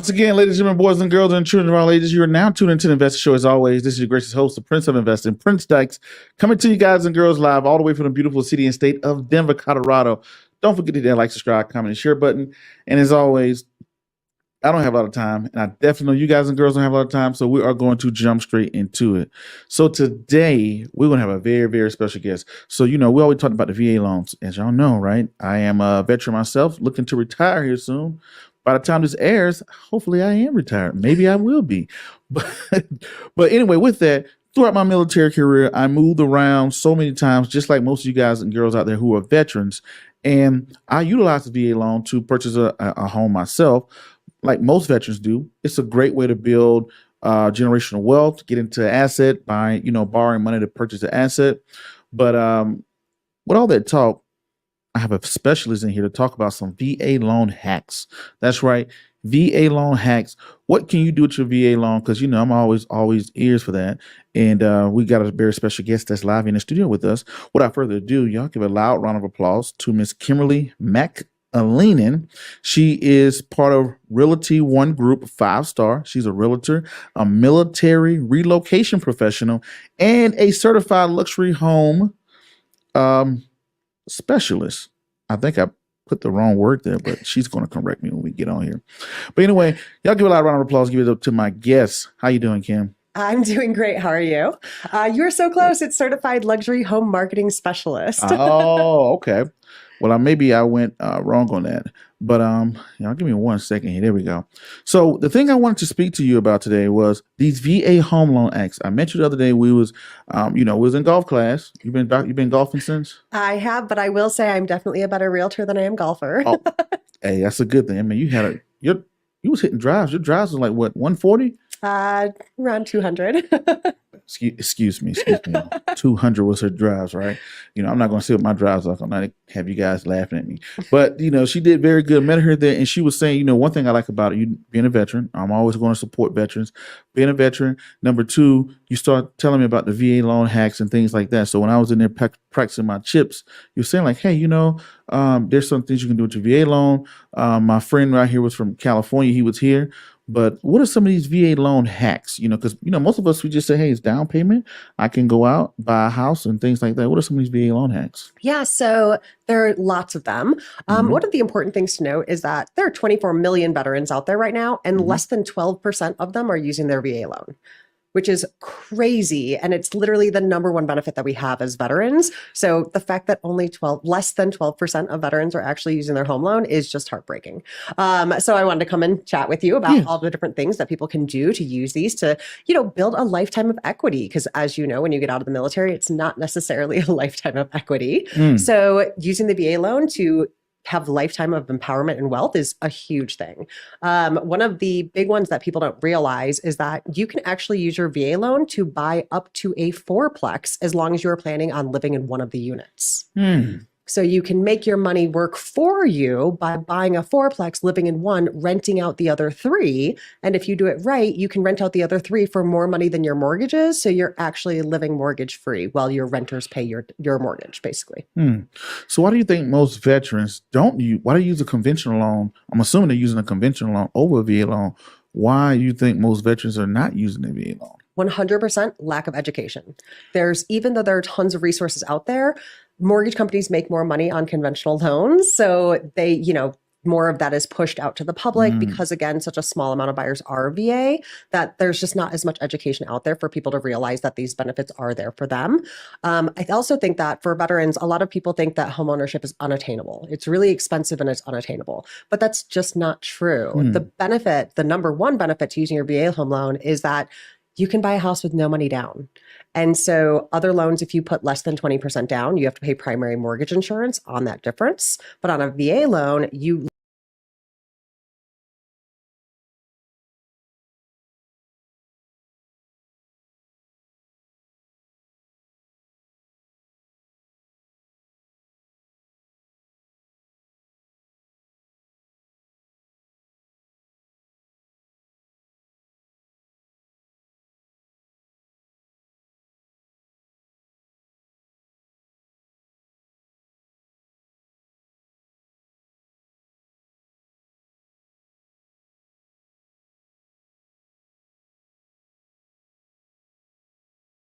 Once again, ladies and gentlemen, boys and girls, and children of all ages, you are now tuned into the Investor Show. As always, this is your gracious host, the Prince of Investing, Prince Dykes, coming to you guys and girls live all the way from the beautiful city and state of Denver, Colorado. Don't forget to hit that like, subscribe, comment, and share button. And as always, I don't have a lot of time, and I definitely know you guys and girls don't have a lot of time, so we are going to jump straight into it. So today, we're going to have a very, very special guest. So, we always talk about the VA loans. As y'all know, right? I am a veteran myself, looking to retire here soon. By the time this airs, hopefully I am retired. Maybe I will be. But anyway, with that, throughout my military career, I moved around so many times, just like most of you guys and girls out there who are veterans. And I utilized the VA loan to purchase a home myself, like most veterans do. It's a great way to build generational wealth, get into asset by, borrowing money to purchase an asset. But with all that talk, I have a specialist in here to talk about some VA loan hacks. That's right, VA loan hacks. What can you do with your VA loan? Because I'm always ears for that. And we got a very special guest that's live in the studio with us. Without further ado, y'all give a loud round of applause to Miss Kimberly McAleenan. She is part of Realty One Group, 5-star. She's a realtor, a military relocation professional, and a certified luxury home specialist. I think I put the wrong word there, but she's going to correct me when we get on here. But anyway, y'all give a loud round of applause. Give it up to my guests. How you doing, Kim? I'm doing great. How are you? You're so close. It's certified luxury home marketing specialist. Oh, okay. Well, maybe I went wrong on that. But give me 1 second here. There we go. So the thing I wanted to speak to you about today was these VA home loan acts. I met you the other day. We was in golf class. You've been golfing since? I have, but I will say I'm definitely a better realtor than I am golfer. Oh, hey, that's a good thing. I mean, you was hitting drives. Your drives was like what, 140? Around 200. Excuse me. 200 was her drives, right? I'm not going to say what my drives are. I'm not have you guys laughing at me. But, she did very good. Met her there, and she was saying, one thing I like about it, you being a veteran, I'm always going to support veterans. Being a veteran. Number two, you start telling me about the VA loan hacks and things like that. So when I was in there practicing my chips, you're saying like, hey, there's some things you can do with your VA loan. My friend right here was from California. He was here. But what are some of these VA loan hacks? Because most of us, we just say, hey, it's down payment. I can go out, buy a house and things like that. What are some of these VA loan hacks? Yeah, so there are lots of them. One of the important things to note is that there are 24 million veterans out there right now, and less than 12% of them are using their VA loan, which is crazy. And it's literally the number one benefit that we have as veterans. So the fact that less than 12% of veterans are actually using their home loan is just heartbreaking. So I wanted to come and chat with you about all the different things that people can do to use these to, build a lifetime of equity. Because as you know, when you get out of the military, it's not necessarily a lifetime of equity. So using the VA loan to have a lifetime of empowerment and wealth is a huge thing. One of the big ones that people don't realize is that you can actually use your VA loan to buy up to a fourplex as long as you're planning on living in one of the units. So you can make your money work for you by buying a fourplex, living in one, renting out the other three. And if you do it right, you can rent out the other three for more money than your mortgage is. So you're actually living mortgage free while your renters pay your mortgage, basically. So why do you think most veterans why do you use a conventional loan? I'm assuming they're using a conventional loan over a VA loan. Why do you think most veterans are not using a VA loan? 100% lack of education. Even though there are tons of resources out there, mortgage companies make more money on conventional loans. So they, more of that is pushed out to the public because, again, such a small amount of buyers are VA, that there's just not as much education out there for people to realize that these benefits are there for them. I also think that for veterans, a lot of people think that homeownership is unattainable. It's really expensive and it's unattainable, but that's just not true. The number one benefit to using your VA home loan is that you can buy a house with no money down. And so other loans, if you put less than 20% down, you have to pay primary mortgage insurance on that difference. But on a VA loan, you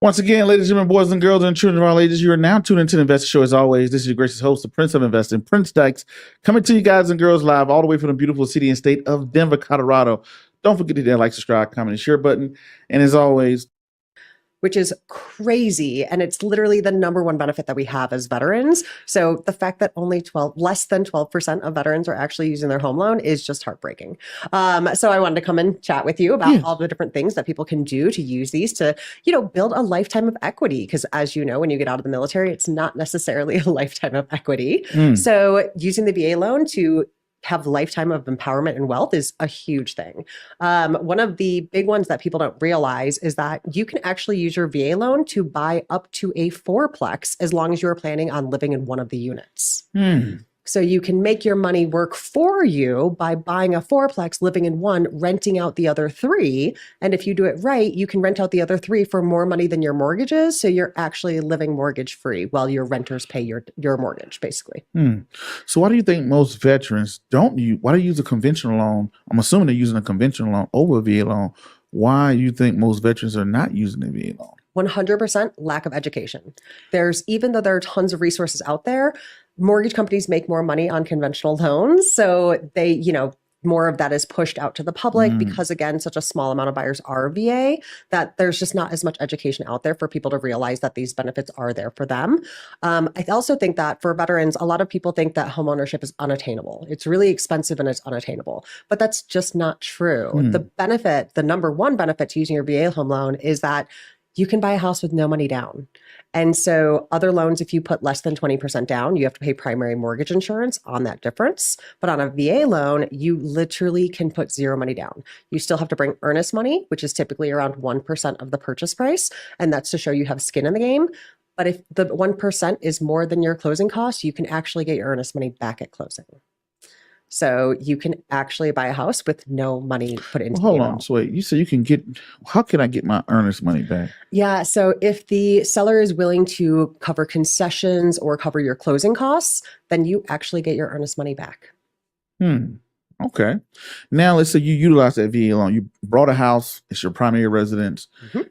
Once again, ladies and gentlemen, boys and girls, and children of all ages, you are now tuned into the Investor Show. As always, this is your gracious host, the Prince of Investing, Prince Dykes, coming to you guys and girls live all the way from the beautiful city and state of Denver, Colorado. Don't forget to hit that like, subscribe, comment, and share button. And as always, which is crazy. And it's literally the number one benefit that we have as veterans. So the fact that only less than 12% of veterans are actually using their home loan is just heartbreaking. So I wanted to come and chat with you about all the different things that people can do to use these to, build a lifetime of equity. Because as you know, when you get out of the military, it's not necessarily a lifetime of equity. So using the VA loan to have a lifetime of empowerment and wealth is a huge thing. One of the big ones that people don't realize is that you can actually use your VA loan to buy up to a fourplex as long as you are planning on living in one of the units. So you can make your money work for you by buying a fourplex, living in one, renting out the other three. And if you do it right, you can rent out the other three for more money than your mortgage is. So you're actually living mortgage free while your renters pay your mortgage, basically. So why do you think most veterans why do you use a conventional loan? I'm assuming they're using a conventional loan over a VA loan. Why do you think most veterans are not using a VA loan? 100% lack of education. Even though there are tons of resources out there, mortgage companies make more money on conventional loans. So they, more of that is pushed out to the public because, again, such a small amount of buyers are VA that there's just not as much education out there for people to realize that these benefits are there for them. I also think that for veterans, a lot of people think that homeownership is unattainable. It's really expensive and it's unattainable, but that's just not true. The number one benefit to using your VA home loan is that you can buy a house with no money down. And so other loans, if you put less than 20% down, you have to pay primary mortgage insurance on that difference. But on a VA loan, you literally can put zero money down. You still have to bring earnest money, which is typically around 1% of the purchase price. And that's to show you have skin in the game. But if the 1% is more than your closing costs, you can actually get your earnest money back at closing. So you can actually buy a house with no money put into hold on. So wait, you said how can I get my earnest money back? Yeah. So if the seller is willing to cover concessions or cover your closing costs, then you actually get your earnest money back. Okay. Now let's say you utilize that VA loan. You bought a house, it's your primary residence,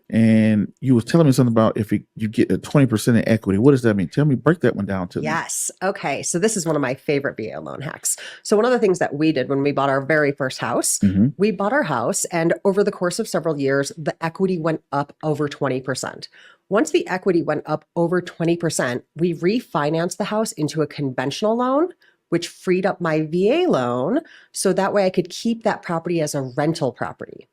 and you was telling me something about you get a 20% in equity. What does that mean? Break that one down to me. Yes. Okay. So this is one of my favorite VA loan hacks. So one of the things that we did when we bought our very first house, we bought our house, and over the course of several years, the equity went up over 20%. Once the equity went up over 20%, we refinanced the house into a conventional loan, which freed up my VA loan. So that way I could keep that property as a rental property.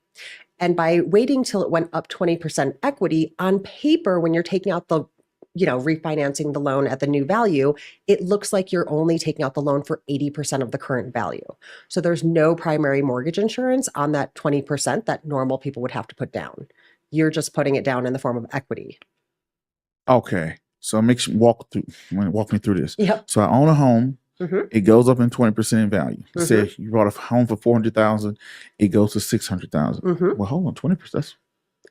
And by waiting till it went up 20% equity on paper, when you're taking out refinancing the loan at the new value, it looks like you're only taking out the loan for 80% of the current value. So there's no primary mortgage insurance on that 20% that normal people would have to put down. You're just putting it down in the form of equity. Okay. So walk me through this. Yep. So I own a home. It goes up in 20% in value. Say you bought a home for $400,000, it goes to $600,000. Well, hold on, 20%. That's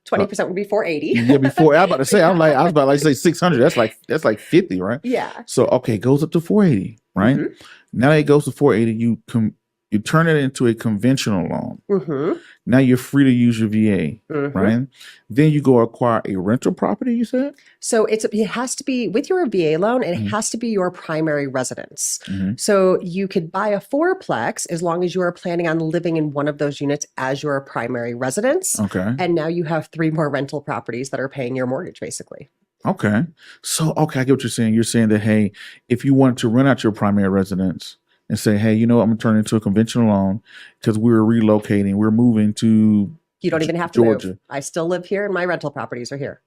20% would be $480,000. Yeah, before I was about to say, I was about to say $600,000. That's like 50, right? Yeah. So okay, it goes up to $480,000, right? Now that it goes to $480,000, you turn it into a conventional loan. Now you're free to use your VA, right? Then you go acquire a rental property, you said? So it has to be, with your VA loan, it has to be your primary residence. So you could buy a fourplex as long as you are planning on living in one of those units as your primary residence. Okay. And now you have 3 more rental properties that are paying your mortgage, basically. Okay. So, I get what you're saying. You're saying that, hey, if you wanted to rent out your primary residence, and say, hey, I'm going to turn it into a conventional loan because we're relocating. We're moving to You don't even have to Georgia. move. I still live here and my rental properties are here.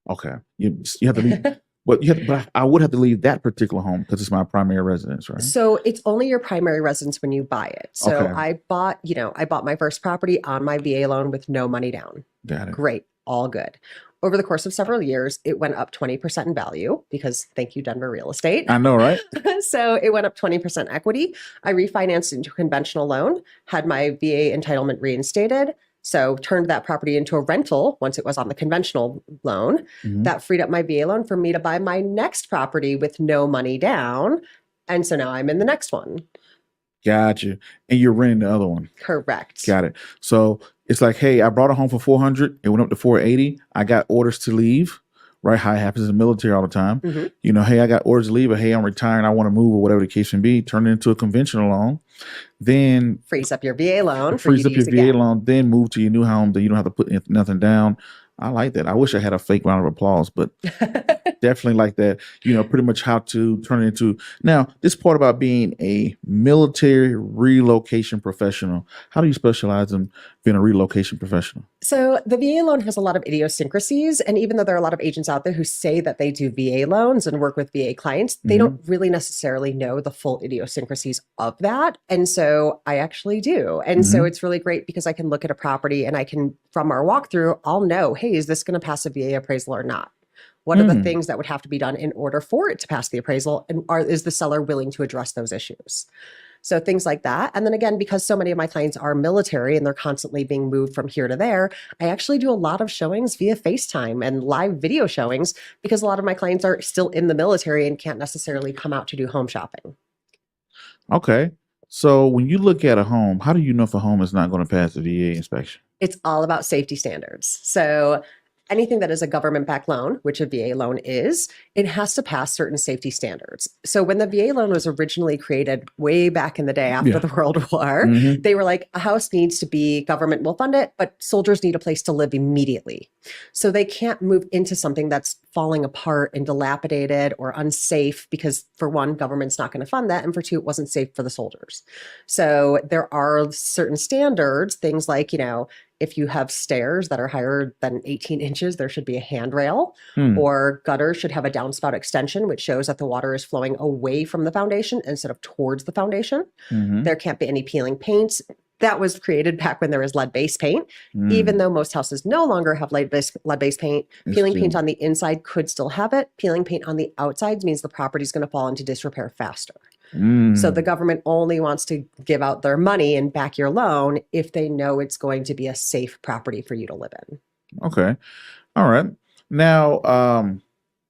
Okay. You have to leave. But I would have to leave that particular home because it's my primary residence, right? So it's only your primary residence when you buy it. So Okay. I bought my first property on my VA loan with no money down. Got it. Great. All good. Over the course of several years, it went up 20% in value because thank you, Denver real estate. I know, right? So it went up 20% equity. I refinanced into a conventional loan, had my VA entitlement reinstated. So turned that property into a rental once it was on the conventional loan. That freed up my VA loan for me to buy my next property with no money down. And so now I'm in the next one. Gotcha. And you're renting the other one. Correct. Got it. So it's like, hey, I brought it home for 400. It went up to 480. I got orders to leave. Right, how it happens in the military all the time. You know, hey, I got orders to leave, or hey, I'm retiring, I want to move, or whatever the case may be. Turn it into a conventional loan, then frees up your VA loan. Frees up your VA loan, then move to your new home that you don't have to put nothing down. I like that. I wish I had a fake round of applause, but definitely like that. You know, pretty much how to turn it into. Now, this part about being a military relocation professional. How do you specialize in being a relocation professional? So the VA loan has a lot of idiosyncrasies. And even though there are a lot of agents out there who say that they do VA loans and work with VA clients, they don't really necessarily know the full idiosyncrasies of that. And so I actually do. And so it's really great because I can look at a property and I can, from our walkthrough, I'll know, hey, is this going to pass a VA appraisal or not? What are the things that would have to be done in order for it to pass the appraisal? And is the seller willing to address those issues? So things like that. And then again, because so many of my clients are military and they're constantly being moved from here to there, I actually do a lot of showings via FaceTime and live video showings because a lot of my clients are still in the military and can't necessarily come out to do home shopping. Okay. So when you look at a home, how do you know if a home is not going to pass the VA inspection? It's all about safety standards. So anything that is a government-backed loan, which a VA loan is, it has to pass certain safety standards. So when the VA loan was originally created way back in the day after the World War, they were like, a house needs to be, government will fund it, but soldiers need a place to live immediately. So they can't move into something that's falling apart and dilapidated or unsafe because for one, government's not going to fund that. And for two, it wasn't safe for the soldiers. So there are certain standards, things like, you know, if you have stairs that are higher than 18 inches, there should be a handrail, or gutters should have a downspout extension, which shows that the water is flowing away from the foundation instead of towards the foundation. There can't be any peeling paints. That was created back when there was lead-based paint. Even though most houses no longer have lead-based paint, peeling paint on the inside could still have it. Peeling paint on the outsides means the property is going to fall into disrepair faster. So the government only wants to give out their money and back your loan if they know it's going to be a safe property for you to live in. Okay. All right. Now,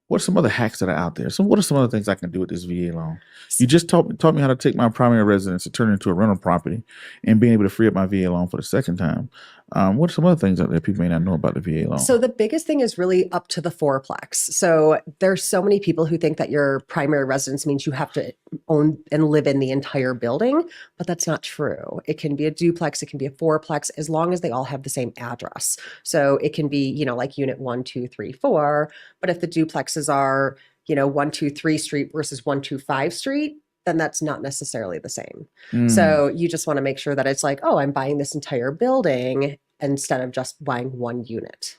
what are some other hacks that are out there? So what are some other things I can do with this VA loan? You just taught me how to take my primary residence and turn it into a rental property and being able to free up my VA loan for the second time. What are some other things out there people may not know about the VA loan? So the biggest thing is really up to the fourplex. So there's so many people who think that your primary residence means you have to own and live in the entire building, but that's not true. It can be a duplex, it can be a fourplex, as long as they all have the same address. So it can be, you know, like unit 1, 2, 3, 4, but if the duplexes are, you know, 123 Street versus 125 Street, then that's not necessarily the same. So you just want to make sure that it's like, oh, I'm buying this entire building instead of just buying one unit.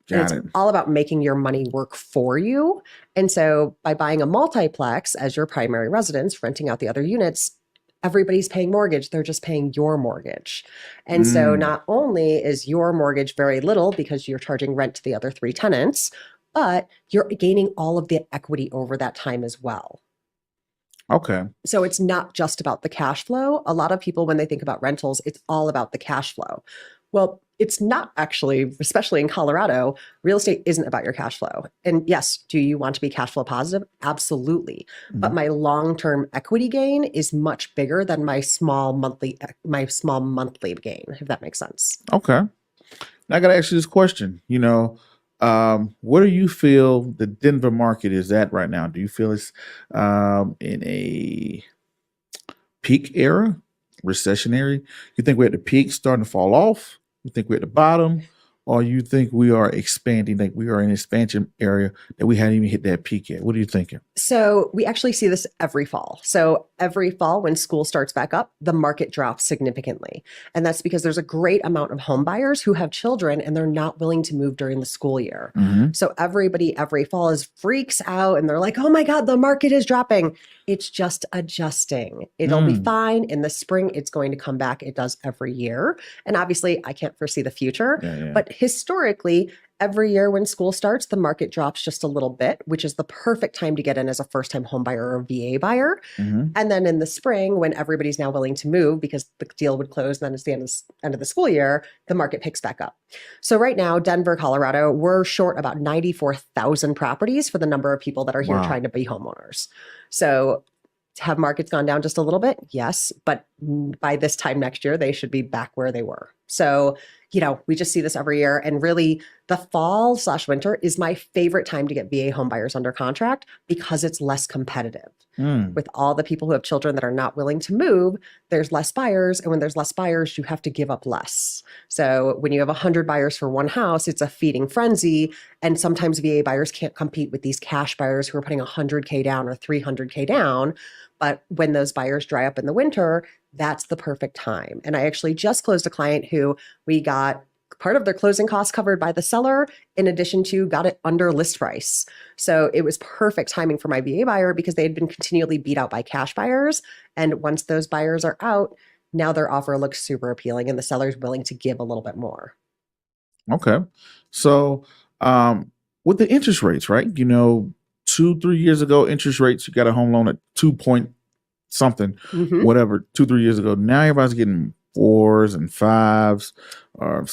It's all about making your money work for you. And so by buying a multiplex as your primary residence, renting out the other units, everybody's paying mortgage. They're just paying your mortgage. And so not only is your mortgage very little because you're charging rent to the other 3 tenants, but you're gaining all of the equity over that time as well. Okay. So it's not just about the cash flow. A lot of people, when they think about rentals, it's all about the cash flow. Well, it's not actually, especially in Colorado, real estate isn't about your cash flow. And yes, do you want to be cash flow positive? Absolutely. But my long-term equity gain is much bigger than my small monthly gain, if that makes sense. Okay. Now I got to ask you this question. You know, where do you feel the Denver market is at right now? Do you feel it's in a peak era, recessionary? You think we're at the peak, starting to fall off? You think we're at the bottom? Or you think we are expanding, like we are in an expansion area that we hadn't even hit that peak yet? What are you thinking? So we actually see this every fall. So every fall when school starts back up, the market drops significantly. And that's because there's a great amount of home buyers who have children and they're not willing to move during the school year. So everybody every fall freaks out and they're like, oh my God, the market is dropping. It's just adjusting. It'll be fine. In the spring, it's going to come back. It does every year. And obviously I can't foresee the future, but historically, every year when school starts, the market drops just a little bit, which is the perfect time to get in as a first-time home buyer or VA buyer. And then in the spring, when everybody's now willing to move because the deal would close, and then it's the end of the school year, the market picks back up. So right now, Denver, Colorado, we're short about 94,000 properties for the number of people that are here trying to be homeowners. So Have markets gone down just a little bit? Yes. But by this time next year, they should be back where they were. So, we just see this every year. And really, the fall/winter is my favorite time to get VA home buyers under contract because it's less competitive. With all the people who have children that are not willing to move, there's less buyers. And when there's less buyers, you have to give up less. So when you have 100 buyers for one house, it's a feeding frenzy. And sometimes VA buyers can't compete with these cash buyers who are putting 100K down or 300K down. But when those buyers dry up in the winter, that's the perfect time. And I actually just closed a client who we got part of their closing costs covered by the seller, in addition to got it under list price. So it was perfect timing for my VA buyer because they had been continually beat out by cash buyers. And once those buyers are out, now their offer looks super appealing and the seller's willing to give a little bit more. Okay. So with the interest rates, right? 2-3 years ago, interest rates, you got a home loan at 2 point something, whatever, 2-3 years ago. Now everybody's getting 4s and 5s, or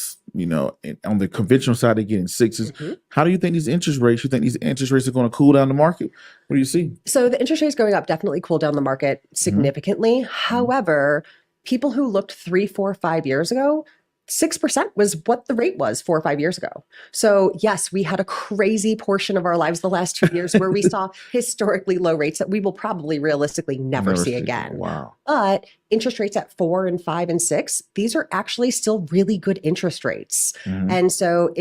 on the conventional side, they're getting 6s. How do you think these interest rates? You think these interest rates are going to cool down the market? What do you see? So the interest rates going up definitely cooled down the market significantly. However, people who looked 3, 4, 5 years ago, 6% was what the rate was 4 or 5 years ago. So yes, we had a crazy portion of our lives the last 2 years where we saw historically low rates that we will probably realistically never see again. Wow. But interest rates at 4 and 5 and 6, these are actually still really good interest rates. And so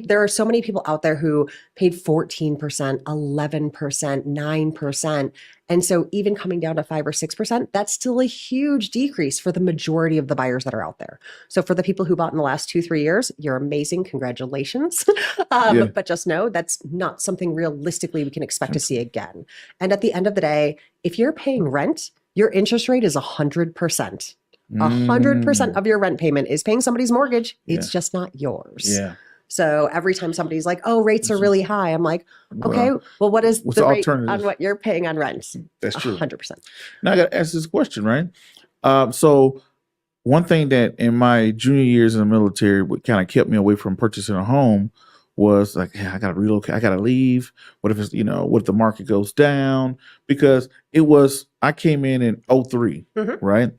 there are so many people out there who paid 14%, 11%, 9%. And so even coming down to 5 or 6%, that's still a huge decrease for the majority of the buyers that are out there. So for the people who bought in the last 2-3 years, you're amazing. Congratulations. But just know that's not something realistically we can expect to see again. And at the end of the day, if you're paying rent, your interest rate is 100%. 100% of your rent payment is paying somebody's mortgage. It's just not yours. Yeah. So every time somebody's like, oh, rates are really high, I'm like, okay, well, what is the rate on what you're paying on rent? That's true. 100%. Now I got to ask this question, right? So one thing that in my junior years in the military, what kind of kept me away from purchasing a home was like, I got to relocate. I got to leave. What if it's, what if the market goes down? Because I came in 03, right?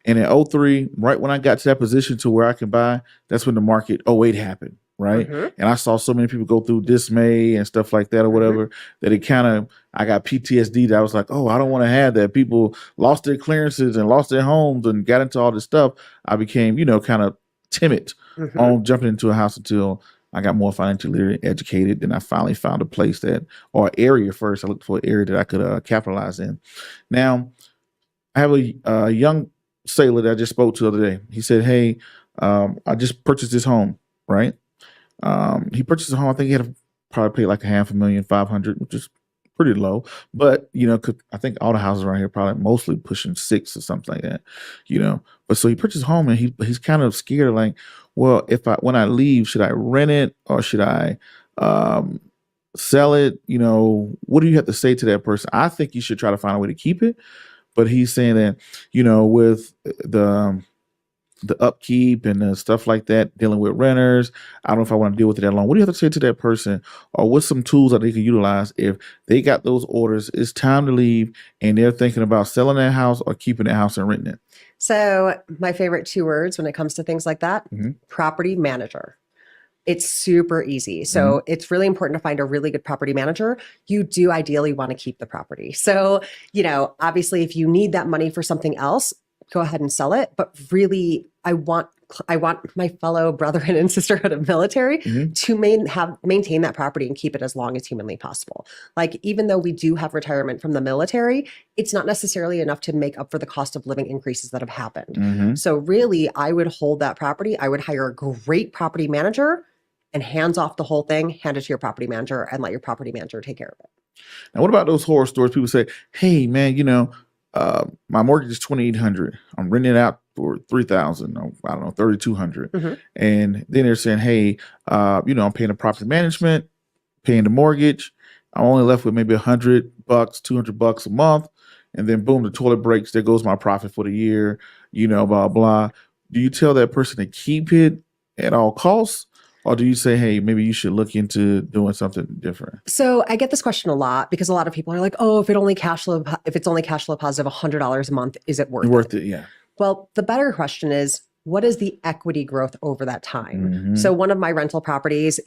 And in 03, right when I got to that position to where I can buy, that's when the market, 08 happened. Right. And I saw so many people go through dismay and stuff like that or whatever, that I got PTSD that I was like, oh, I don't want to have that. People lost their clearances and lost their homes and got into all this stuff. I became, kind of timid on jumping into a house until I got more financially educated. Then I finally found a place or area first. I looked for an area that I could capitalize in. Now, I have a young sailor that I just spoke to the other day. He said, hey, I just purchased this home, right? He purchased a home. I think he had to probably pay like $500,500, which is pretty low. But I think all the houses around here probably mostly pushing 6 or something like that. But so he purchased a home and he's kind of scared. Like, well, when I leave, should I rent it or should I sell it? What do you have to say to that person? I think you should try to find a way to keep it. But he's saying that with the upkeep and the stuff like that, dealing with renters, I don't know if I want to deal with it that long. What do you have to say to that person? Or what's some tools that they can utilize if they got those orders, it's time to leave, and they're thinking about selling that house or keeping that house and renting it? So my favorite 2 words when it comes to things like that, property manager. It's super easy. So it's really important to find a really good property manager. You do ideally want to keep the property. So, obviously if you need that money for something else, go ahead and sell it. But really, I want my fellow brotherhood and sisterhood of military to maintain that property and keep it as long as humanly possible. Like, even though we do have retirement from the military, it's not necessarily enough to make up for the cost of living increases that have happened. So really, I would hold that property. I would hire a great property manager and hands off the whole thing, hand it to your property manager and let your property manager take care of it. Now, what about those horror stories? People say, hey, man, my mortgage is $2,800. I'm renting it out for $3,000. I don't know, $3,200. And then they're saying, hey, I'm paying the property management, paying the mortgage. I'm only left with maybe $100, $200 a month. And then boom, the toilet breaks. There goes my profit for the year, blah, blah. Do you tell that person to keep it at all costs? Or do you say, hey, maybe you should look into doing something different? So I get this question a lot because a lot of people are like, oh, if it's only cash flow positive $100 a month, is it worth it? Yeah. Well, the better question is, what is the equity growth over that time? Mm-hmm. So one of my rental properties,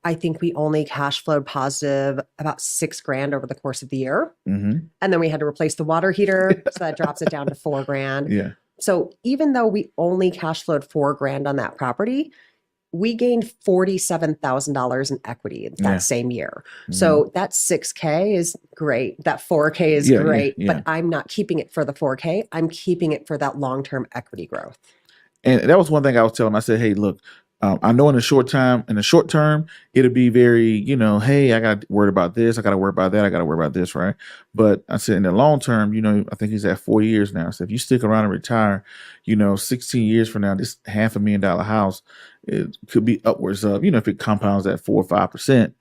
I think we only cash flowed positive about $6,000 over the course of the year. Mm-hmm. And then we had to replace the water heater. So that drops it down to $4,000. Yeah. So even though we only cash flowed $4,000 on that property, we gained $47,000 in equity that same year. Mm-hmm. So that $6,000 is great. That $4,000 is great, but I'm not keeping it for the $4,000. I'm keeping it for that long-term equity growth. And that was one thing I was telling him. I said, hey, look, I know in the short term, it'll be very, hey, I got to worry about this. I got to worry about that. I got to worry about this. Right. But I said in the long term, I think he's at 4 years now. So if you stick around and retire, 16 years from now, this $500,000 house, it could be upwards of, if it compounds at 4 or 5%,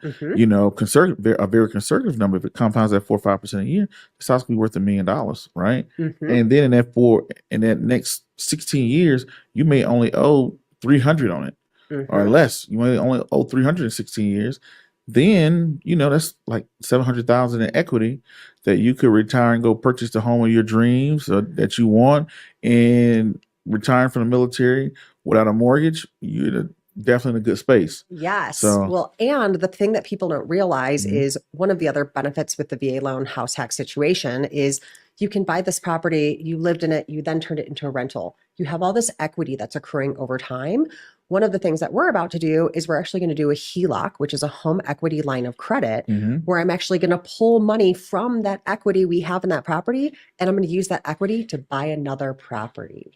a very conservative number. If it compounds at 4 or 5% a year, this house could be worth $1 million. Right. Mm-hmm. And then in that next 16 years, you may only owe 300 on it. Mm-hmm. Or less. You only owe 316 years. Then, that's like 700,000 in equity that you could retire and go purchase the home of your dreams that you want. And retiring from the military without a mortgage, you're definitely in a good space. Yes. Well, and the thing that people don't realize is one of the other benefits with the VA loan house hack situation is you can buy this property, you lived in it, you then turned it into a rental. You have all this equity that's accruing over time. One of the things that we're about to do is we're actually going to do a Heloc, which is a home equity line of credit, where I'm actually going to pull money from that equity we have in that property, and I'm going to use that equity to buy another property.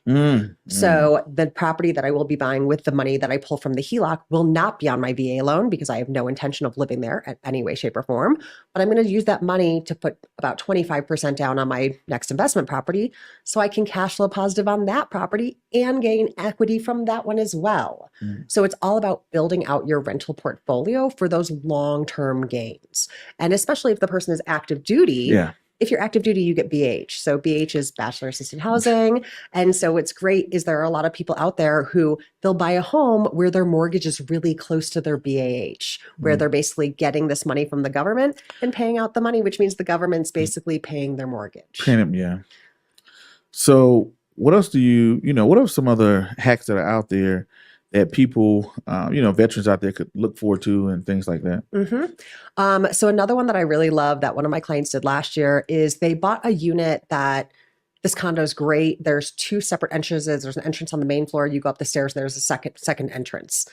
So the property that I will be buying with the money that I pull from the Heloc will not be on my VA loan because I have no intention of living there in any way, shape, or form. But I'm going to use that money to put about 25% down on my next investment property so I can cash flow positive on that property and gain equity from that one as well. So it's all about building out your rental portfolio for those long-term gains. And especially if the person is active duty, if you're active duty, you get BH. So BH is Bachelor Assisted Housing. And so what's great is there are a lot of people out there who they'll buy a home where their mortgage is really close to their BAH, where they're basically getting this money from the government and paying out the money, which means the government's basically paying their mortgage. So what else what are some other hacks that are out there that people, veterans out there could look forward to and things like that? So another one that I really love that one of my clients did last year is they bought a unit that this condo is great. There's 2 separate entrances. There's an entrance on the main floor. You go up the stairs. There's a second entrance.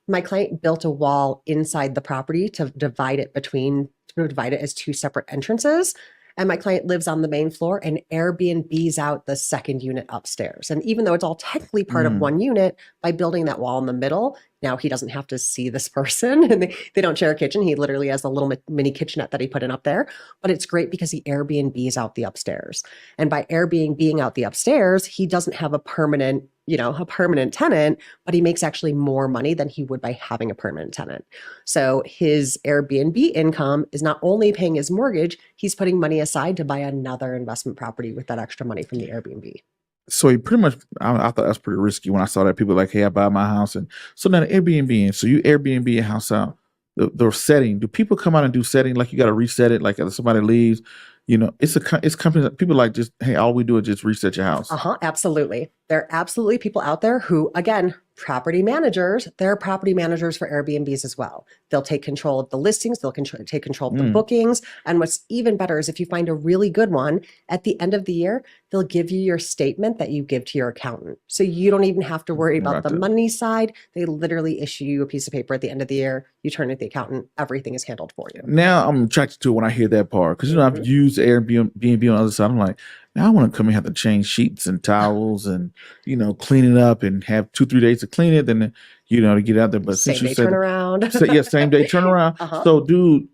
My client built a wall inside the property to divide it as 2 separate entrances. And my client lives on the main floor and Airbnbs out the second unit upstairs. And even though it's all technically part of one unit, by building that wall in the middle, now he doesn't have to see this person and they don't share a kitchen. He literally has a little mini kitchenette that he put in up there. But it's great because he Airbnbs out the upstairs. And by Airbnb out the upstairs, he doesn't have a permanent tenant, but he makes actually more money than he would by having a permanent tenant. So his Airbnb income is not only paying his mortgage, he's putting money aside to buy another investment property with that extra money from the Airbnb. So he pretty much, I thought that's pretty risky when I saw that. People were like, hey, I buy my house. And so now the Airbnb, and so you Airbnb your house out. The setting, do people come out and do setting? Like you got to reset it, like if somebody leaves, it's companies that people like just, hey, all we do is just reset your house. Absolutely. There are absolutely people out there who, again, property managers, they're property managers for Airbnbs as well. They'll take control of the listings. They'll take control of the bookings. And what's even better is if you find a really good one, at the end of the year, they'll give you your statement that you give to your accountant. So you don't even have to worry about the money side. They literally issue you a piece of paper at the end of the year. You turn it to the accountant. Everything is handled for you. Now I'm attracted to it when I hear that part. Because, I've used Airbnb on the other side. I'm like, now I want to come and have to change sheets and towels and, clean it up and have 2-3 days to clean it. Then, to get out there. But same day turnaround. Same day turnaround. So, dude,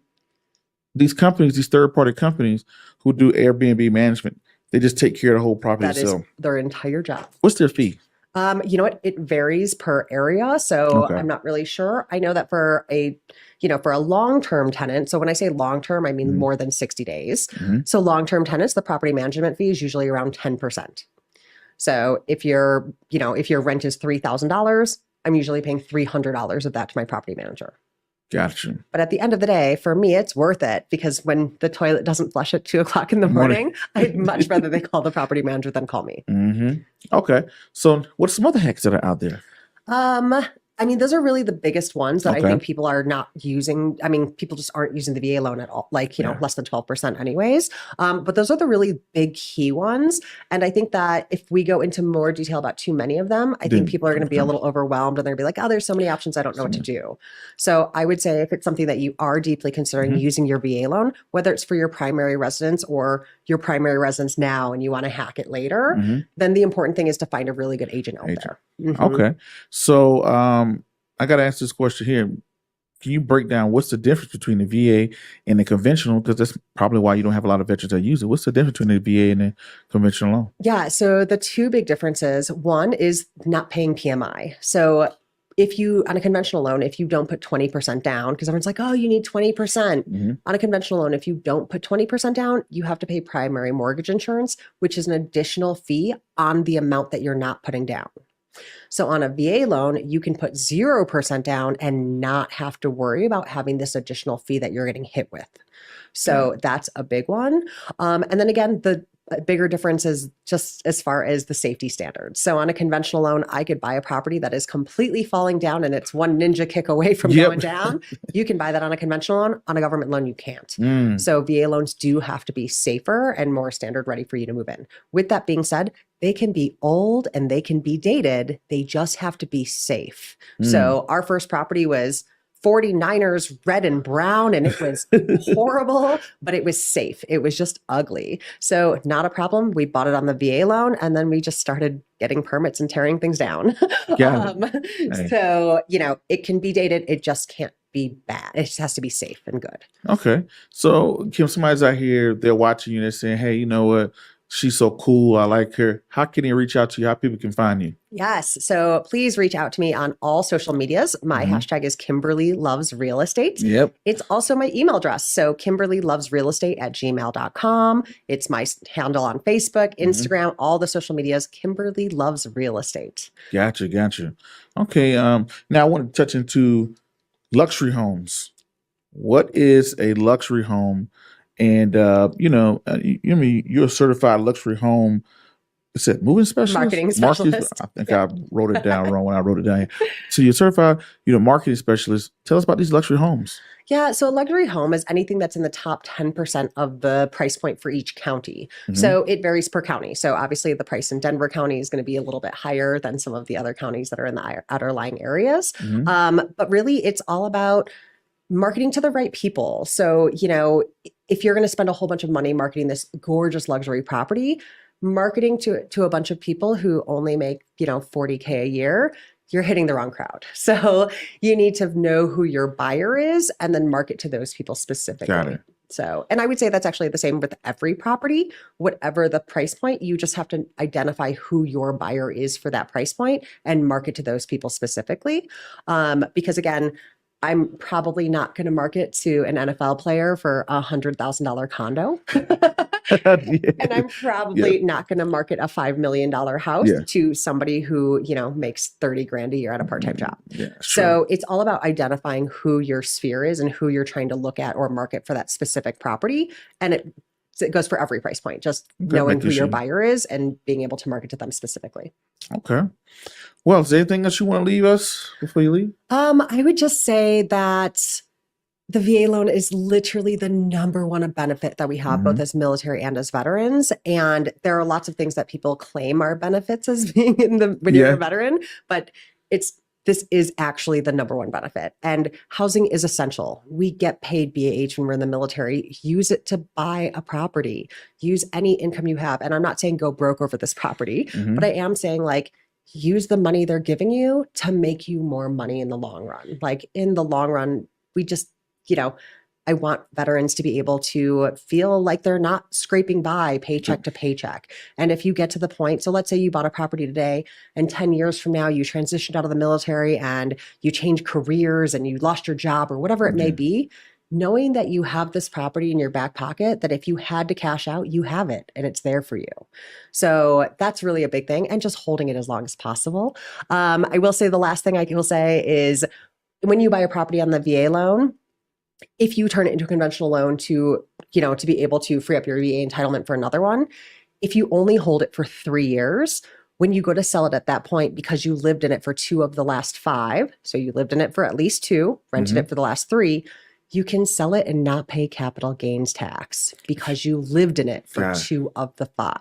these companies, these third-party companies who do Airbnb management, they just take care of the whole property. That is their entire job. What's their fee? You know what? It varies per area. So I'm not really sure. I know that for a long-term tenant, so when I say long-term, I mean more than 60 days. So long-term tenants, the property management fee is usually around 10%. So if your rent is $3,000, I'm usually paying $300 of that to my property manager. Gotcha. But at the end of the day, for me, it's worth it because when the toilet doesn't flush at 2:00 in the morning, I'd much rather they call the property manager than call me. Okay. So what's some other hacks that are out there? I mean, those are really the biggest ones that I think people are not using. I mean, people just aren't using the VA loan at all, like, you know, less than 12% anyways. But those are the really big key ones. And I think that if we go into more detail about too many of them, I think people are going to be a little overwhelmed and they're going to be like, oh, there's so many options. I don't know what to do. So I would say if it's something that you are deeply considering using your VA loan, whether it's for your primary residence or your primary residence now and you want to hack it later, then the important thing is to find a really good agent out there. Okay. So I got to ask this question here. Can you break down what's the difference between the VA and the conventional? Because that's probably why you don't have a lot of veterans that use it. What's the difference between the VA and the conventional loan? Yeah. So the two big differences, one is not paying PMI. So if you, on a conventional loan, if you don't put 20% down, because everyone's like, oh, you need 20%. On a conventional loan, if you don't put 20% down, you have to pay primary mortgage insurance, which is an additional fee on the amount that you're not putting down. So on a VA loan, you can put 0% down and not have to worry about having this additional fee that you're getting hit with. So that's a big one. And then again, the bigger difference is just as far as the safety standards. So on a conventional loan, I could buy a property that is completely falling down and it's one ninja kick away from going down. You can buy that on a conventional loan. On a government loan, you can't. So VA loans do have to be safer and more standard ready for you to move in. With that being said, they can be old and they can be dated. They just have to be safe. So our first property was 49ers red and brown, and it was horrible, but it was safe. It was just ugly. So not a problem. We bought it on the VA loan, and then we just started getting permits and tearing things down. So, you know, it can be dated. It just can't be bad. It just has to be safe and good. Okay. So, Kim, somebody's out here, they're watching you, they're saying, hey, you know what? She's so cool. I like her. How can they reach out to you? How people can find you? Yes. So please reach out to me on all social medias. My hashtag is Kimberly Loves Real Estate. It's also my email address. So KimberlyLovesRealEstate@gmail.com. It's my handle on Facebook, Instagram, all the social medias, Kimberly Loves Real Estate. Gotcha. Okay. Now I want to touch into luxury homes. What is a luxury home? And, you know, you're a certified luxury home. Is it moving specialist? Marketing specialist. I think I wrote it down wrong when I wrote it down here. So you're certified, you know, marketing specialist. Tell us about these luxury homes. Yeah. So a luxury home is anything that's in the top 10% of the price point for each county. So it varies per county. So obviously the price in Denver County is going to be a little bit higher than some of the other counties that are in the outer-lying areas. But really it's all about marketing to the right people. So, you know, if you're going to spend a whole bunch of money marketing this gorgeous luxury property, marketing to a bunch of people who only make, you know, $40K a year, you're hitting the wrong crowd. So you need to know who your buyer is and then market to those people specifically. Got it. So, and I would say that's actually the same with every property, whatever the price point, you just have to identify who your buyer is for that price point and market to those people specifically. Because again, I'm probably not going to market to an NFL player for $100,000 condo. And I'm probably not going to market a $5 million house to somebody who, you know, makes 30 grand a year at a part-time job. So it's all about identifying who your sphere is and who you're trying to look at or market for that specific property. And it goes for every price point, just knowing who your buyer is and being able to market to them specifically. Okay. Well, is there anything else you want to leave us before you leave? I would just say that the VA loan is literally the number one benefit that we have, both as military and as veterans. And there are lots of things that people claim are benefits as being when you're a veteran, but this is actually the number one benefit. And housing is essential. We get paid BAH when we're in the military. Use it to buy a property. Use any income you have. And I'm not saying go broke over this property, but I am saying like, use the money they're giving you to make you more money in the long run. Like in the long run, we just, you know, I want veterans to be able to feel like they're not scraping by paycheck to paycheck. And if you get to the point, so let's say you bought a property today and 10 years from now, you transitioned out of the military and you changed careers and you lost your job or whatever it may be, knowing that you have this property in your back pocket, that if you had to cash out, you have it and it's there for you. So that's really a big thing, and just holding it as long as possible. I will say the last thing I will say is when you buy a property on the VA loan, if you turn it into a conventional loan to be able to free up your VA entitlement for another one, if you only hold it for 3 years, when you go to sell it at that point, because you lived in it for 2 of the last 5, so you lived in it for at least 2, rented it for the last 3, you can sell it and not pay capital gains tax because you lived in it for 2 of the 5.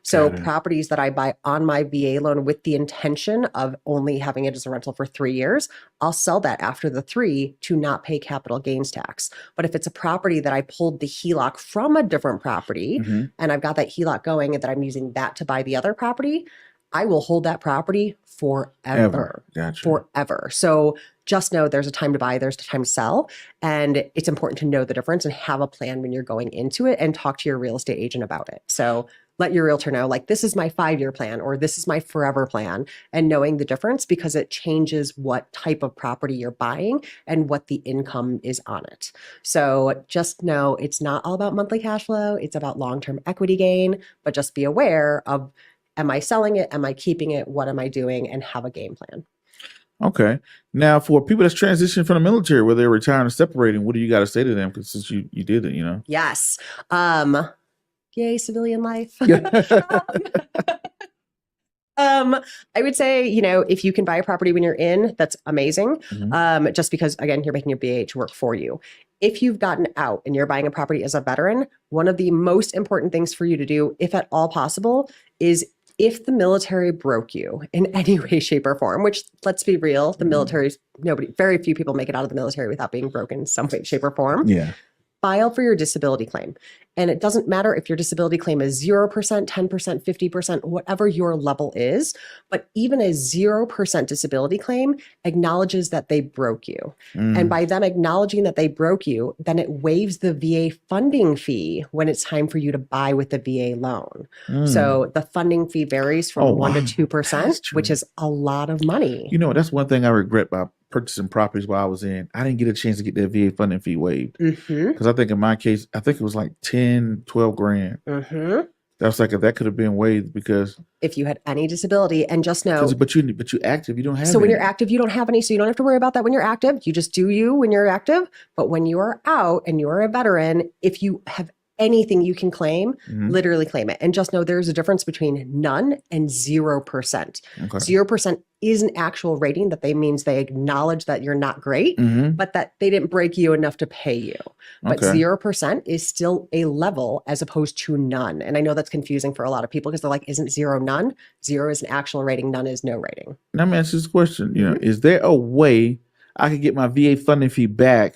So properties that I buy on my VA loan with the intention of only having it as a rental for 3 years, I'll sell that after the 3 to not pay capital gains tax. But if it's a property that I pulled the Heloc from a different property and I've got that Heloc going and that I'm using that to buy the other property, I will hold that property forever. Forever. So just know there's a time to buy, there's a time to sell. And it's important to know the difference and have a plan when you're going into it, and talk to your real estate agent about it. So let your realtor know, like, this is my 5-year plan or this is my forever plan, and knowing the difference, because it changes what type of property you're buying and what the income is on it. So just know it's not all about monthly cash flow. It's about long-term equity gain, but just be aware of, am I selling it? Am I keeping it? What am I doing? And have a game plan. Okay. Now, for people that's transitioning from the military, where they're retiring or separating, what do you got to say to them? Because since you did it, Yes. Yay, civilian life. I would say, if you can buy a property when you're in, that's amazing. Just because, again, you're making your BH work for you. If you've gotten out and you're buying a property as a veteran, one of the most important things for you to do, if at all possible, is if the military broke you in any way, shape, or form, which, let's be real, the military's very few people make it out of the military without being broken in some way, shape, or form. Yeah. File for your disability claim. And it doesn't matter if your disability claim is 0%, 10%, 50%, whatever your level is, but even a 0% disability claim acknowledges that they broke you. And by them acknowledging that they broke you, then it waives the VA funding fee when it's time for you to buy with the VA loan. So the funding fee varies from 1% to 2%, which is a lot of money. That's one thing I regret about purchasing properties while I was in. I didn't get a chance to get that VA funding fee waived. Because I think in my case, it was like 10, 12 grand. That was like, that could have been waived because if you had any disability, and just know, but you active, you don't have. So when you're active, you don't have any, so you don't have to worry about that when you're active. You just do you when you're active. But when you are out and you're a veteran, if you have anything you can claim, literally claim it. And just know there's a difference between none and 0%. 0% is an actual rating that means they acknowledge that you're not great, but that they didn't break you enough to pay you. But 0% is still a level as opposed to none. And I know that's confusing for a lot of people because they're like, isn't 0 none? 0 is an actual rating, none is no rating. Now, let me ask this question. Is there a way I could get my VA funding fee back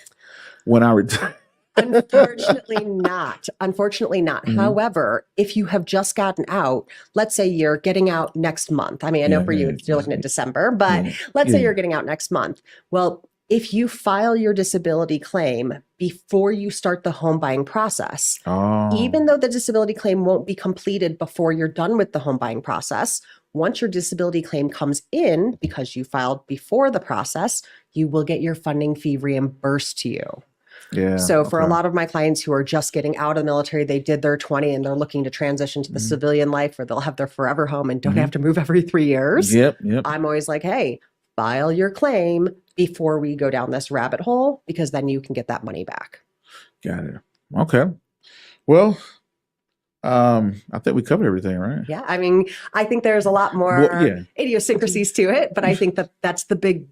when I retire? Unfortunately not. Unfortunately not. However, if you have just gotten out, let's say you're getting out next month. I mean, I know for you, you're looking at December, but let's say you're getting out next month. Well, if you file your disability claim before you start the home buying process, even though the disability claim won't be completed before you're done with the home buying process, once your disability claim comes in, because you filed before the process, you will get your funding fee reimbursed to you. So for a lot of my clients who are just getting out of the military, they did their 20 and they're looking to transition to the civilian life where they'll have their forever home and don't have to move every 3 years. I'm always like, hey, file your claim before we go down this rabbit hole, because then you can get that money back. Got it. Okay. Well, I think we covered everything, right? Yeah. I mean, I think there's a lot more idiosyncrasies to it, but I think that that's the big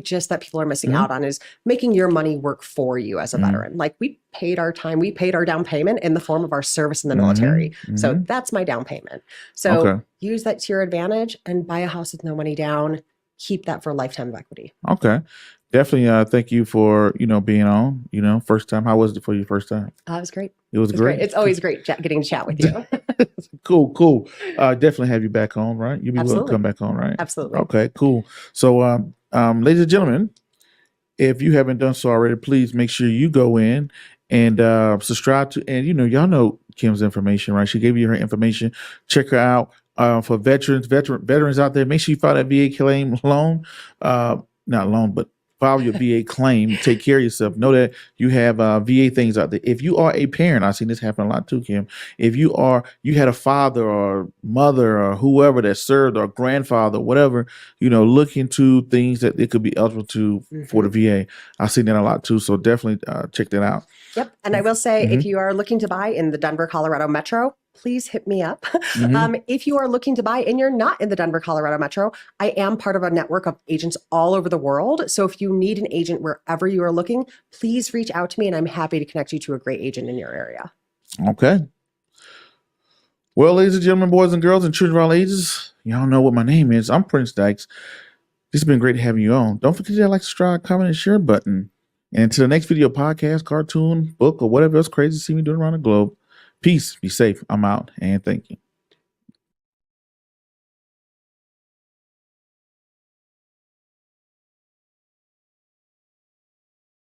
gist that people are missing out on, is making your money work for you as a veteran. Like, we paid our time, we paid our down payment in the form of our service in the military. So that's my down payment. So use that to your advantage and buy a house with no money down. Keep that for a lifetime of equity. Okay. Definitely. Thank you for, being on, first time. How was it for you first time? It was great. It was great. It's always great getting to chat with you. Cool. Definitely have you back on, right? You'll be willing to come back on, right? Absolutely. Okay, cool. So, ladies and gentlemen, if you haven't done so already, please make sure you go in and subscribe to, and y'all know Kim's information, right? She gave you her information. Check her out. For veterans out there, make sure you file that VA claim loan. Not loan, but file your VA claim, take care of yourself. Know that you have VA things out there. If you are a parent, I've seen this happen a lot too, Kim. If you had a father or mother or whoever that served, or grandfather, whatever, look into things that it could be eligible to for the VA. I've seen that a lot too. So definitely check that out. Yep. And I will say, if you are looking to buy in the Denver, Colorado metro, please hit me up. If you are looking to buy and you're not in the Denver, Colorado metro, I am part of a network of agents all over the world. So if you need an agent wherever you are looking, please reach out to me and I'm happy to connect you to a great agent in your area. Okay. Well, ladies and gentlemen, boys and girls, and children of all ages, y'all know what my name is. I'm Prince Dykes. This has been great having you on. Don't forget to like, subscribe, comment, and share button. And until the next video, podcast, cartoon, book, or whatever else crazy you see me doing around the globe, peace, be safe. I'm out, and thank you.